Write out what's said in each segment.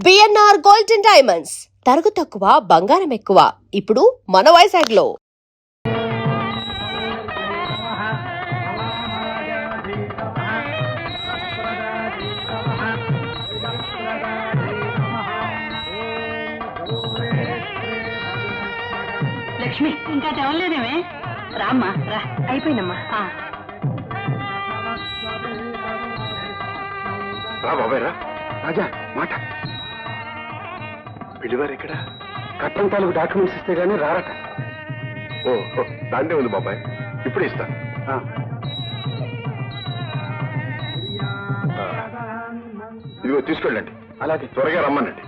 BNR gold and diamonds తరుగు తక్కువ బంగారం ఎక్కువ ఇప్పుడు మన వైజాగ్ లో. లక్ష్మి ఇంకా తెవలేదేమే? రామ్మా రా, అయిపోయిందమ్మా. రా బాబాయ్ రా. రాజా మాట పిలివారు ఇక్కడ కట్టం తాలూకు డాక్యుమెంట్స్ ఇస్తే గానీ రారట. ఓ దాందే ఉంది బాబాయ్, ఇప్పుడు ఇస్తా. ఇదిగో తీసుకెళ్ళండి. అలాగే త్వరగా రమ్మనండి.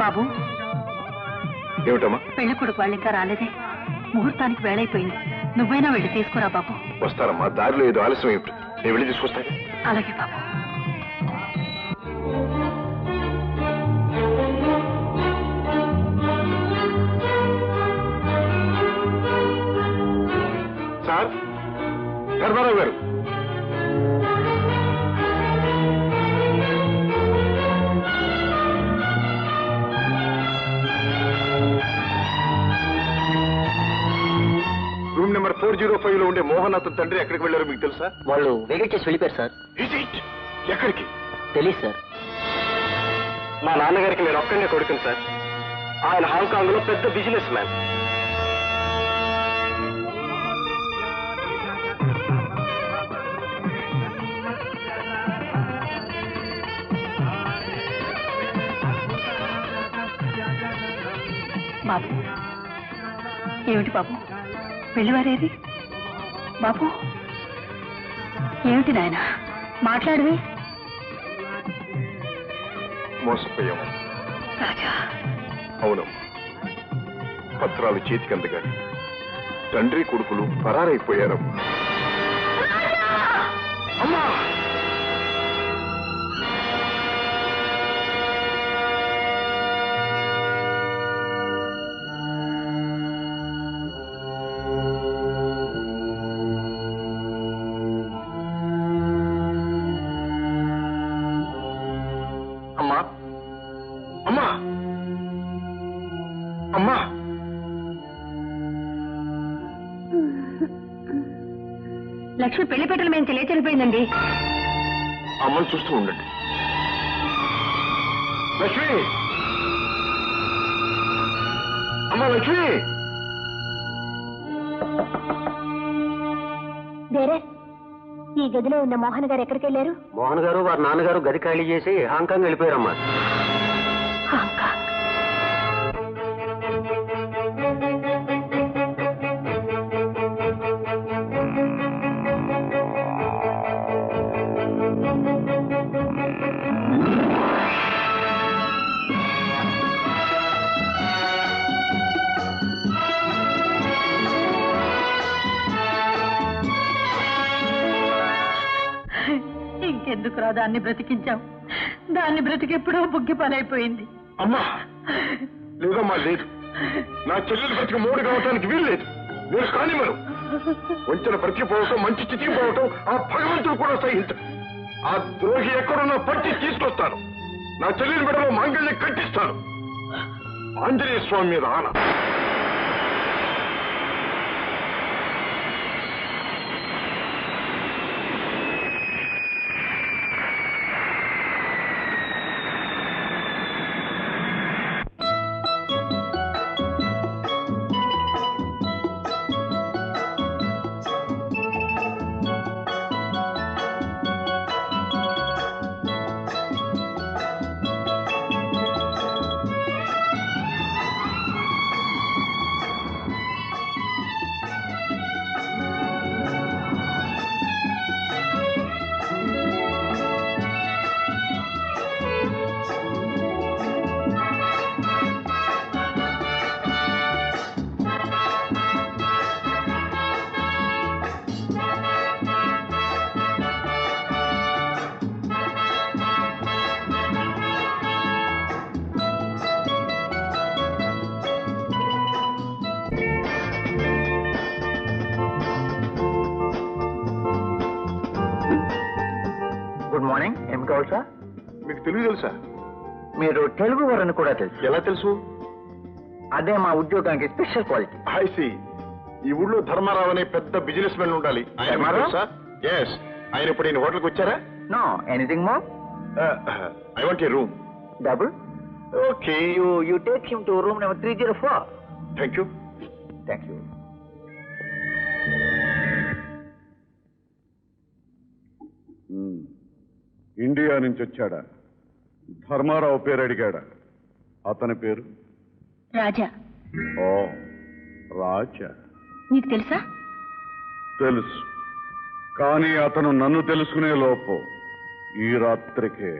బాబు, ఏమిటమ్మా? పెళ్లి కొడుకు వాళ్ళు ఇంకా రాలేదే. ముహూర్తానికి వేళైపోయింది. నువ్వైనా వెళ్ళి తీసుకురా బాబు. వస్తారమ్మా, దారిలో ఏదో ఆలస్యం ఏమిటి, నేను వెళ్ళి తీసుకొస్తా. అలాగే బాబు. సార్, ధర్మారావు గారు. రూమ్ నెంబర్ 405 లో ఉండే మోహన్ అతని తండ్రి ఎక్కడికి వెళ్ళారో మీకు తెలుసా? వాళ్ళు వేగెట్ చేసి వెళ్ళిపోయారు సార్. ఎక్కడికి తెలియదు సార్. మా నాన్నగారికి నేను ఒక్కడే కొడుకుని సార్. ఆయన హాంకాంగ్ లో పెద్ద బిజినెస్ మ్యాన్. బాబు, ఏమిటి బాబు పెళ్లివారేది? బాబు ఏమిటి నాయన మాట్లాడవి? మోసపోయాము రాజా. అవునమ్మా, పత్రాలు చేతికి అందగాని తండ్రి కొడుకులు పరారైపోయారమ్మా. అమ్మా, అమ్మా, అమ్మా, లక్ష్మి పెళ్లి పెట్టల మేము తెలియచెల్లిపోయిందండి. అమ్మని చూస్తూ ఉండండి. లక్ష్మి, అమ్మా లక్ష్మి. వేరే ఈ గదిలో ఉన్న మోహన్ గారు ఎక్కడికి వెళ్ళారు? మోహన్ గారు వారి నాన్నగారు గది ఖాళీ చేసి హాంకాంగ్ వెళ్ళిపోయారమ్మా. హాంకాంగ్. ఇంకెందుకురా దాన్ని బ్రతికించావు? దాన్ని బ్రతికెప్పుడో బుగ్గి పనైపోయింది. అమ్మా లేదమ్మా, లేదు. నా చెల్లెలు బ్రతికి మూడు కావటానికి వీల్లేదు. నేను కానివ్వను. వంచన బ్రతికిపోవటం, మంచి చితికిపోవటం ఆ భగవంతుడు కూడా సహించడు. ఆ ద్రోహి ఎక్కడున్నా పట్టి తీసుకొస్తాను. నా చెల్లెలి మెడలో మాంగళ్యం కట్టిస్తాను. ఆంజనేయ స్వామి మీద ఆన. మార్నింగ్. ఏం కావాలి సార్? మీకు తెలుగు తెలుసా? మీరు తెలుగు వారని కూడా తెలుసు. ఎలా తెలుసు? అదే మా ఉద్యోగానికి స్పెషల్ క్వాలిటీ. ఐసి ఈ ఊళ్ళో ధర్మారావు అనే పెద్ద బిజినెస్ మెన్ ఉండాలి. ఆయన ధర్మారావు? Sir yes. ఆయన ఇప్పుడు నేను హోటల్కి వచ్చారా? No. Anything more? I want a room. Double? Okay. You take him to room number 304. Thank you. Thank you. India నుంచి వచ్చాడా? ధర్మారావు పేరు అడిగాడా? అతని పేరు? రాజా. ఓ రాజా. నీకు తెలుసా? తెలుసు, కానీ అతను నన్ను తెలుసుకునే లోపు ఈ రాత్రికే.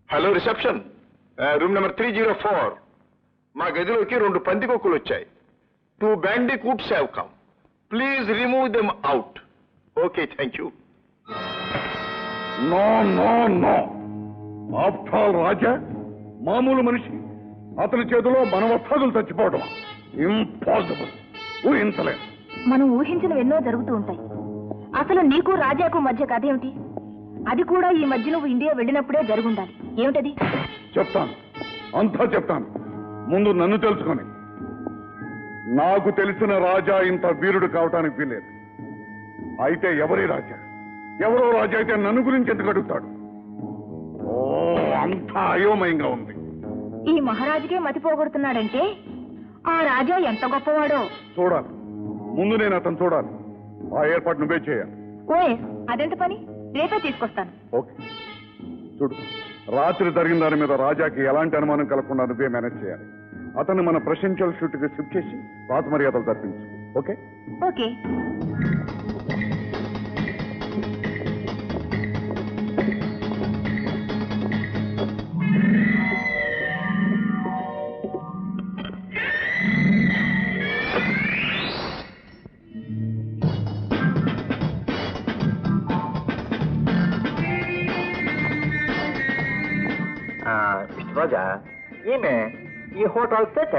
Hello reception, room number 304. మా గదిలోకి 2 పందికొక్కులు వచ్చాయి. 2 bandicoots have come. Please remove them out. Okay, thank you. No no no. After all Raja మామూలు మనిషి, అతని చేతిలో మన వస్తాదులు చచ్చిపోవడం ఇంపాసిబుల్. ఊహించలేదు. మనం ఊహించినవి ఎన్నో జరుగుతూ ఉంటాయి. అసలు నీకు రాజాకు మధ్య కథ ఏమిటి? అది కూడా ఈ మధ్య నువ్వు ఇండియా వెళ్ళినప్పుడే జరుగుండాలి. ఏమిటది? చెప్తాను, అంతా చెప్తాను. ముందు నన్ను తెలుసుకొని. నాకు తెలిసిన రాజా ఇంత వీరుడు కావటానికి వీలేదు. అయితే ఎవరి రాజా? ఎవరో రాజా అయితే నన్ను గురించి ఎందుకు అడుగుతాడు? ఓ, అంతా అయోమయంగా ఉంది. ఈ మహారాజుకే మతి పోగొడుతున్నాడంటే ఆ రాజా ఎంత గొప్పవాడో చూడాలి. ముందు నేను అతను చూడాలి. ఆ ఏర్పాటు నువ్వే చేయాలి. ఓయ్, అదెంత పని? రేపే తీసుకొస్తాను. ఓకే. చూడు, రాత్రి జరిగిన దాని మీద రాజాకి ఎలాంటి అనుమానం కలగకుండా నువ్వే మేనేజ్ చేయాలి. అతన్ని మన ప్రెసిడెన్షియల్ షూట్కి షిఫ్ట్ చేసి రాత మర్యాదలు జరిపించు. ఓకే? ఓకే. మిస్టర్ రాజా, ఈమె ఈ hotel set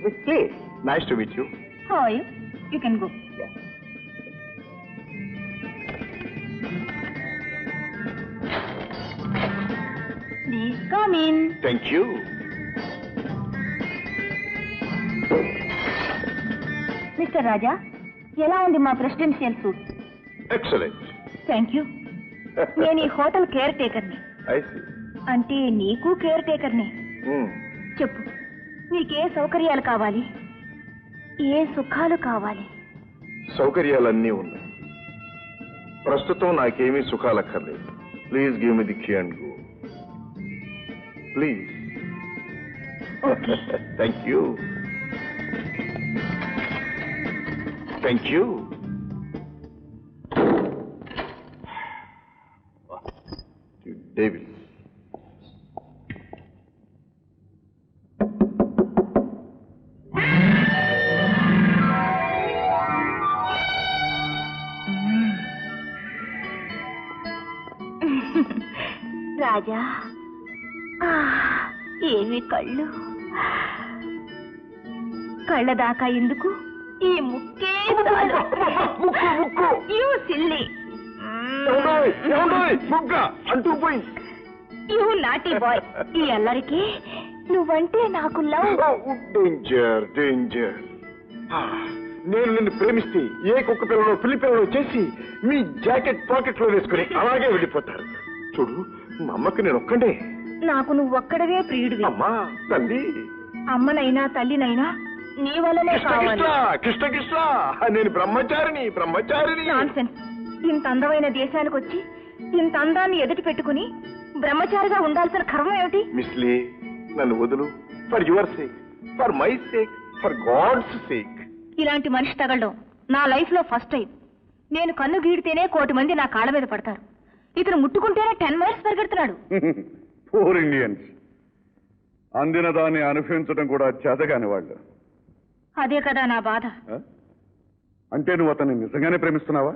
this please. Nice to meet you. How are you? You can go. Please come in. Thank you. Mister Raja, ఎలా ఉంది మా presidential suite? Excellent. Thank you. నేను ఈ హోటల్ కేర్ టేకర్ని. I see. అంటే నీకు కేర్ టేకర్ని. చెప్పు, నీకే సౌకర్యాలు కావాలి, ఏ సుఖాలు కావాలి? సౌకర్యాలన్నీ ఉన్నాయి. ప్రస్తుతం నాకేమీ సుఖాలక్కర్లేదు. Please give me the key and go. Please. Okay. Thank you. Thank you. David, Raja, ఏమి కళ్ళు! కళ్ళ దాకా ఎందుకు? ఈ ముక్కే యూ సిల్లీ, అంటుకుపోయింది. You naughty boy. ఈ అల్లరికి నువ్వంటే నాకు లవ్. Danger, danger. నేను నిన్ను ప్రేమిస్తే ఏ కుక్క పిల్లలో పిల్లి పిల్లలో చేసి మీ జాకెట్ పాకెట్ లో వేసుకుని అలాగే వెళ్ళిపోతారు. చూడు, మా అమ్మకి నేను ఒక్కడే. నాకు నువ్వు ఒక్కడవే ప్రియుడివి. అమ్మా తల్లి, అమ్మనైనా తల్లినైనా నీ వల్లనే కావాలి. కృష్ణ కృష్ణ, నేను బ్రహ్మచారిని. నాన్సెన్స్. ఇంత అందమైన దేశానికి వచ్చి ఇంత అందాన్ని ఎదుటి పెట్టుకుని బ్రహ్మచారిగా ఉండాల్సిన కర్మ ఏమిటి? మిస్లీ, నన్ను వదులు. For your sake, for my sake, for God's sake. ఇలాంటి మనిషి తగలడం నా లైఫ్ లో ఫస్ట్ టైం. నేను కన్ను గీడితేనే 1,000,000 మంది నా కాళ్ళ మీద పడతారు. ఇతను ముట్టుకుంటేనే 10 మైల్స్ పరిగెడుతున్నాడు. Poor Indians. అందిన దాన్ని అనుభవించడం కూడా చేతగాని వాళ్ళు. అదే కదా నా బాధ. అంటే నువ్వు అతన్ని నిజంగానే ప్రేమిస్తున్నావా?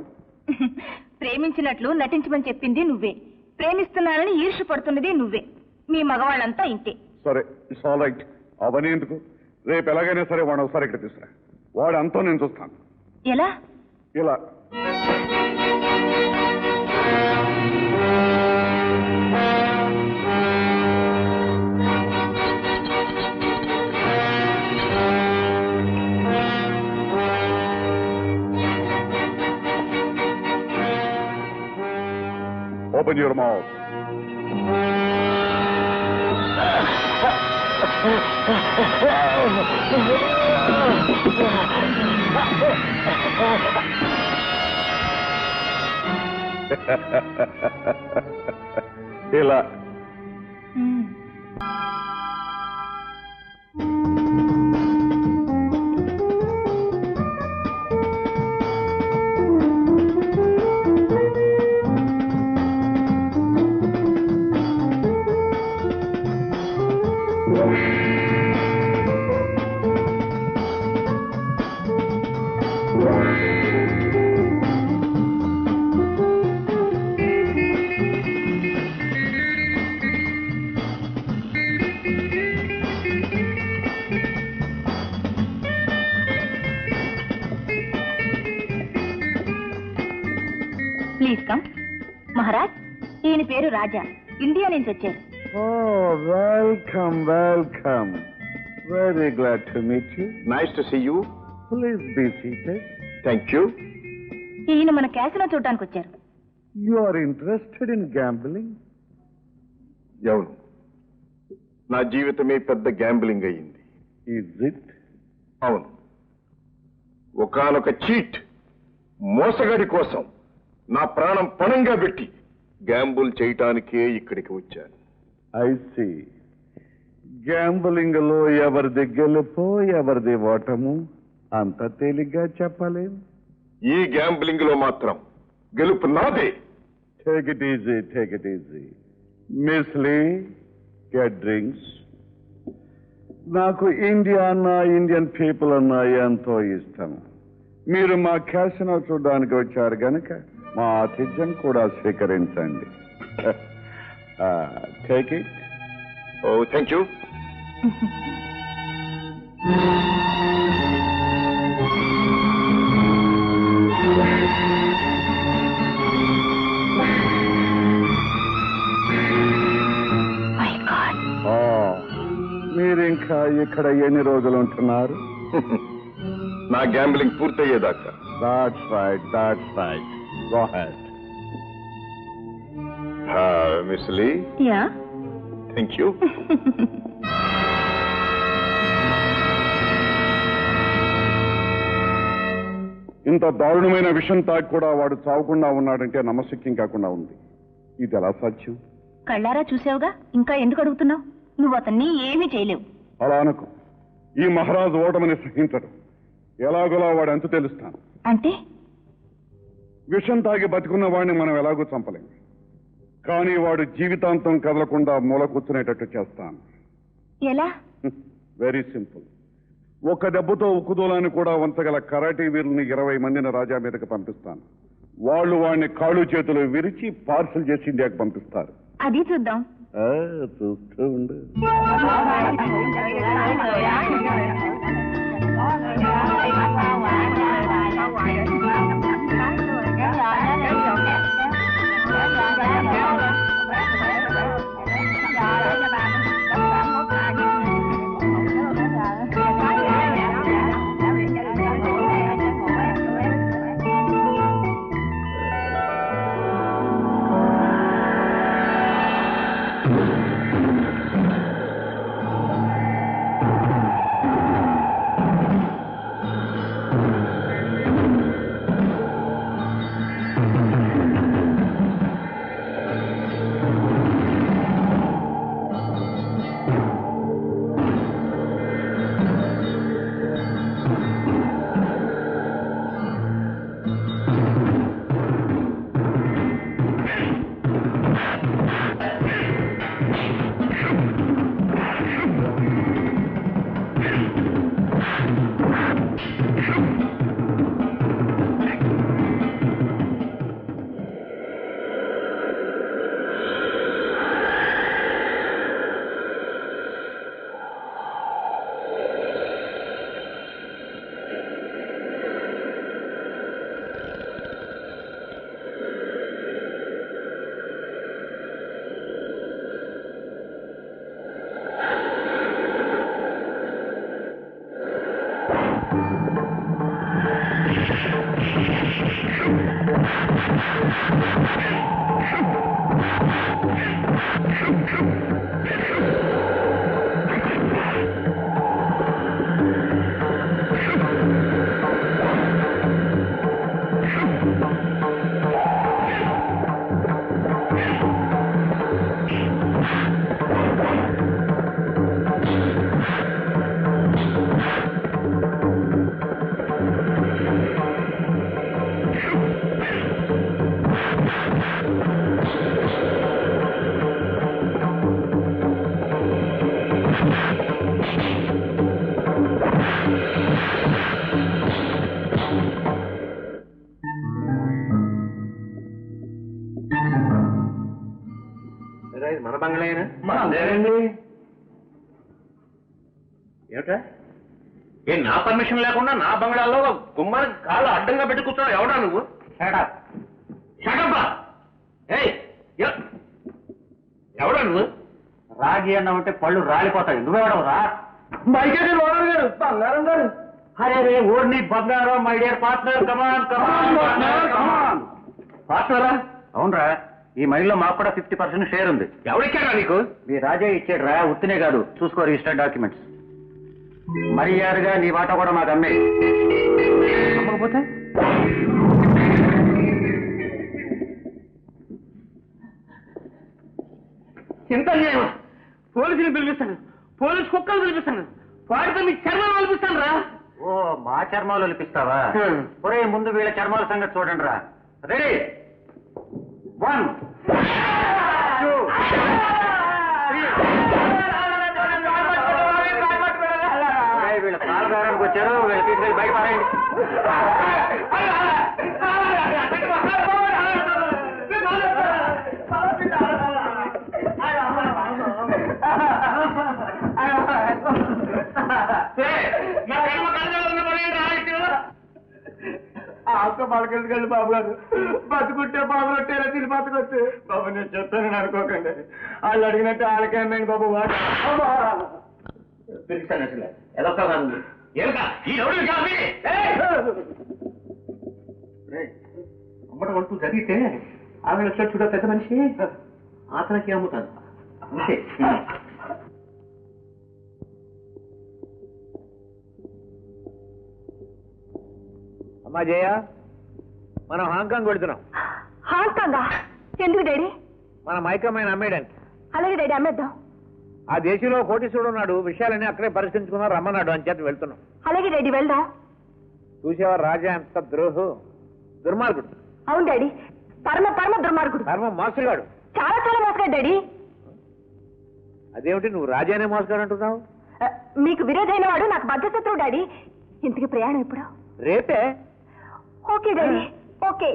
ప్రేమించినట్లు నటించమని చెప్పింది నువ్వే, ప్రేమిస్తున్నానని ఈర్ష్య పడుతున్నది నువ్వే. మీ మగవాళ్ళంతా ఇంతే. సరే, ఇట్స్ ఆల్ రైట్. అవన్నీ ఎందుకు, రేపు ఎలాగైనా సరే వాడు ఒకసారి ఇక్కడ తీసుకురా. వాడు అంతా నేను చూస్తాను. ఎలా? ఇలా. Open your mouth. ఇలా. Please come. మహారాజ్, ఈయన పేరు రాజా, ఇండియా నుంచి వచ్చారు. Oh, welcome, welcome. Very glad to meet you. Nice to see you. Please be seated. Thank you. ఈయన మన క్యాసినో చూడటానికి వచ్చారు. You are interested in gambling? అవును, నా జీవితమే పెద్ద గ్యాంబ్లింగ్ అయ్యింది. Is it? అవును, ఒకానొక చీట్ మోసగాడి కోసం నా ప్రాణం పణంగా పెట్టి గ్యాంబుల్ చేయటానికే ఇక్కడికి వచ్చాను. I see. Gambling లో ఎవరిది గెలుపో ఎవరిది ఓటము అంత తేలిగ్గా చెప్పలేం. ఈ గ్యాంబ్లింగ్ లో మాత్రం గెలుపు నాదే. Take it easy, take it easy. Miss Lee, get drinks. నాకు ఇండియా అన్నా ఇండియన్ పీపుల్ అన్నా ఎంతో ఇష్టం. మీరు మా క్యాసినో చూడడానికి వచ్చారు గనక మా ఆతిథ్యం కూడా స్వీకరించండి. Take it. Oh, thank you. మీరు ఇంకా ఇక్కడ ఎన్ని రోజులు ఉంటున్నారు? నా గ్యాంబ్లింగ్ పూర్తయ్యేదాకా. That's right, that's right. Go ahead. Miss Lee. Yeah. Thank you. ఇంత దారుణమైన విషయం తాకి కూడా వాడు చావకుండా ఉన్నాడంటే నమ్మశక్యం కాకుండా ఉంది. ఇది ఎలా సాధ్యం? కళ్ళారా చూసావుగా, ఇంకా ఎందుకు అడుగుతున్నావు? నువ్వు అతన్ని ఏమీ చేయలేవు. అలా అనకు. ఈ మహారాజు ఓటమని సహించడు. ఎలాగోలా వాడు అంతు తెలుస్తాను. అంటే విషం తాగి బతికున్న వాడిని మనం ఎలాగూ చంపలేం. కానీ వాడు జీవితాంతం కదలకుండా మూల కూర్చునేటట్టు చేస్తాను. ఎలా? Very simple. ఒక్క దెబ్బతో ఉక్కుదూలాన్ని కూడా వంచగల కరాటీ వీరుల్ని 20 మందిని రాజా మీదకి పంపిస్తాను. వాళ్ళు వాడిని కాళ్ళు చేతులు విరిచి పార్సల్ చేసి ఇండియాకి పంపిస్తారు. అది చూద్దాం. చూస్తూ ఉండు. మన బంగ్లాయేనా? ఏమిటా? నా పర్మిషన్ లేకుండా నా బంగ్లాలో గుమ్మానికి కాళ్ళు అడ్డంగా పెట్టి కూర్చున్నావు. ఎవడా నువ్వు? ఎవడా నువ్వు? రాగి అన్నామంటే పళ్ళు రాలిపోతాయి. నువ్వెవడవురా? బంగారం గారు. అరే రే ఓర్ని బంగారం, మై డియర్ పార్ట్నర్, కమాన్ కమాన్. పార్ట్నరా? అవునరా, ఈ మైల్లో మాకు కూడా 50% షేర్ ఉంది. ఎవరిచ్చారా నీకు? మీ రాజా ఇచ్చాడు రా, ఉత్తినే కాదు, చూసుకో రిజిస్టర్డ్ డాక్యుమెంట్స్. మర్యాదగా నీ వాటా కూడా మాకు అమ్మే. అమ్మకపోతే ఎంత అన్యాయం! పోలీసులు పిలిపిస్తాను, పోలీసు కుక్కలు పిలిపిస్తాను, వాటితో మీ చర్మాలు ఒలిపిస్తాను రా. ఓ, మా చర్మాలు ఒలిపిస్తావా? ఒరే, ముందు వీళ్ళ చర్మాల సంగతి చూడండి రా. రెడీ? 1 2 వీళ్ళ పాలదారానికి వచ్చారు. వీళ్ళ తీసుకెళ్ళి బయట పారేయండి. పలకెళ్ళి బాబు గారు, బతుకుంటే బాబు రొట్టేలా తిని బతుకొచ్చు. బాబు నేను చెప్తానని అనుకోకండి. వాళ్ళు అడిగినట్టు వాళ్ళకేమైంది బాబు. పిలిచాను అసలు ఎదొక్క అమ్మటం అంటూ జరిగితే ఆమె వచ్చాడు చూడ పెద్ద మనిషి, అతనికి అమ్ముతాను అంతే. అమ్మా జయ, మనం హాంకాంగ్ వెళుతున్నాం. హాంకాంగా? ఎందుకు డాడీ? మన మైకమ్మాయిని అమ్మేయడానికి. అలాగే డాడీ, అమ్మేద్దాం. ఆ దేశంలో కోటీశ్వరుడు ఉన్నాడు, విషయాలన్నీ అక్కడే పరిష్కరించుకున్నారు, రమ్మన్నాడు, అని చేత వెళ్తున్నాం. అలాగే డాడీ, వెళ్దాం. చూసేవారు రాజా ఎంత దుర్మార్గుడు. అవును డాడీ, పరమ పరమ దుర్మార్గుడు, పరమ మోసగాడు, చాలా చాలా మోసగాడు డాడీ. అదేమిటి నువ్వు రాజానే మోసగాడు అంటున్నావు? మీకు విరోధైన వాడు నాకు బద్ధశత్రువు డాడీ. ఇంతకి ప్రయాణం ఎప్పుడు? రేపే. Okay daddy, okay.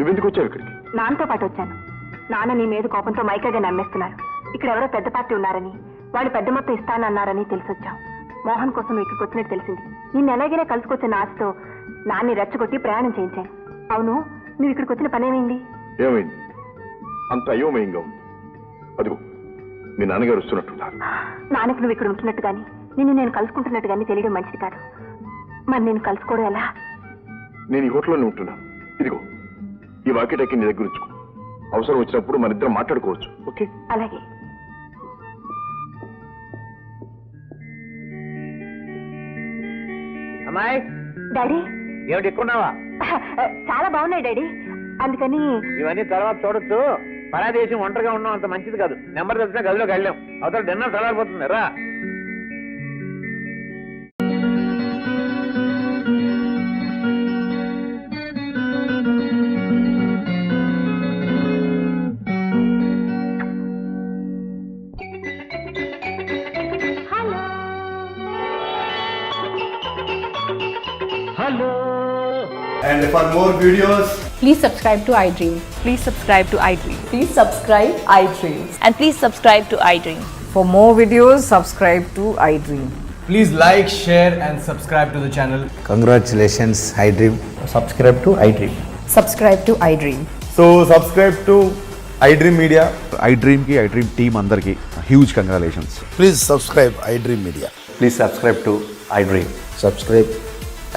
నువ్వెందుకు వచ్చావు ఇక్కడికి? నాన్నతో పాటు వచ్చాను. నాన్న నీ మీద కోపంతో మైకగా నమ్మేస్తున్నారు. ఇక్కడ ఎవరో పెద్ద పార్టీ ఉన్నారని, వాళ్ళు పెద్ద మొత్తం ఇస్తానన్నారని తెలిసొచ్చాం. మోహన్ కోసం నువ్వు ఇక్కడికి వచ్చినట్టు తెలిసింది. నిన్ను ఎలాగైనా కలుసుకొచ్చిన ఆశతో నాన్ని రెచ్చగొట్టి ప్రయాణం చేయించాను. అవును, నువ్వు ఇక్కడికి వచ్చిన పనేమైంది? ఏమైంది? అంత అయోమయంగా ఉంది. అదిగో మీ నాన్నగారు వస్తున్నట్టున్నారు. నాన్నకు నువ్వు ఇక్కడ ఉంటున్నట్టు కానీ, నిన్ను నేను కలుసుకుంటున్నట్టు కానీ తెలియడం మంచిది కాదు. మరి నేను కలుసుకోవడం ఎలా? నేను ఈ హోటల్లోనే ఉంటున్నాను. ఇదిగో ఈ వాకిటకి నీ దగ్గర ఉంచుకో. అవసరం వచ్చినప్పుడు మన ఇద్దరం మాట్లాడుకోవచ్చు. ఓకే? అలాగే. అమ్మాయి, డాడీ, ఏమిటి ఎక్కున్నావా? చాలా బాగున్నాయి డాడీ. అందుకని ఇవన్నీ తర్వాత చూడొచ్చు. పరాదేశం ఒంటరిగా ఉండడం అంత మంచిది కాదు. నెంబర్ తెలిసిన గదిలోకి వెళ్ళాం. అవతల డిన్నర్ చల్లారిపోతుంది. రా. And for more videos, Please subscribe to iDream. Please subscribe to iDream. Please subscribe iDream. And please subscribe to iDream. For more videos, subscribe to iDream. please like, share, and subscribe to the channel. Congratulations, iDream. Subscribe to iDream. Subscribe to iDream. So subscribe to iDream Media. iDream ki iDream team andarki huge congratulations. Please subscribe iDream Media. Please subscribe to iDream. Subscribe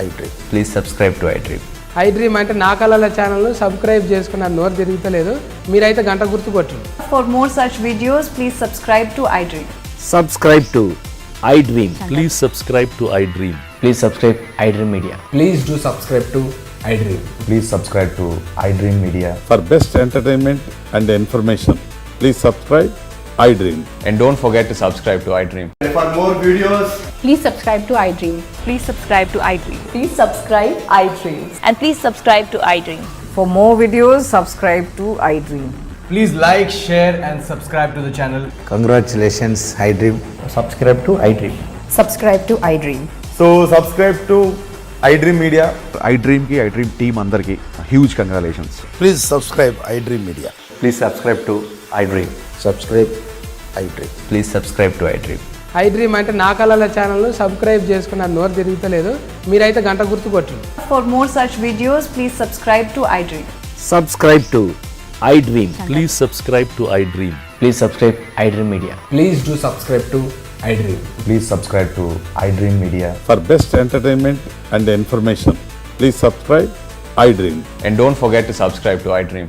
iDream. Please subscribe to iDream. iDream అంటే నా కళల channel subscribe చేసుకున్న నోరు తిరుగుతలేదు. మీరైతే గంట గుర్తు కొట్టండి. For more such videos, please subscribe to iDream. Subscribe to iDream. Please subscribe to iDream. Please subscribe iDream Media. Please do subscribe to iDream. Please subscribe to iDream Media. For best entertainment and information, please subscribe iDream. And don't forget to subscribe to iDream. And for more videos, Please subscribe to iDream. Please subscribe to iDream. Please subscribe iDream. And please subscribe to iDream. For more videos, subscribe to iDream. please like, share, and subscribe to the channel. Congratulations, iDream. Subscribe to iDream. Subscribe to iDream. So subscribe to iDream Media. iDream ki iDream team andarki huge congratulations. Please subscribe iDream Media. Please subscribe to iDream. Subscribe iDream. Please subscribe to iDream. iDream అంటే నా కళల channel subscribe చేసుకున్న నోరు తిరుగుతలేదు. మీరైతే గంట గుర్తు కొట్టండి. For more such videos, please subscribe to iDream. Subscribe to iDream. Please subscribe to iDream. Please subscribe iDream Media. Please do subscribe to iDream. Please subscribe to iDream Media. For best entertainment and information, please subscribe iDream. And don't forget to subscribe to iDream.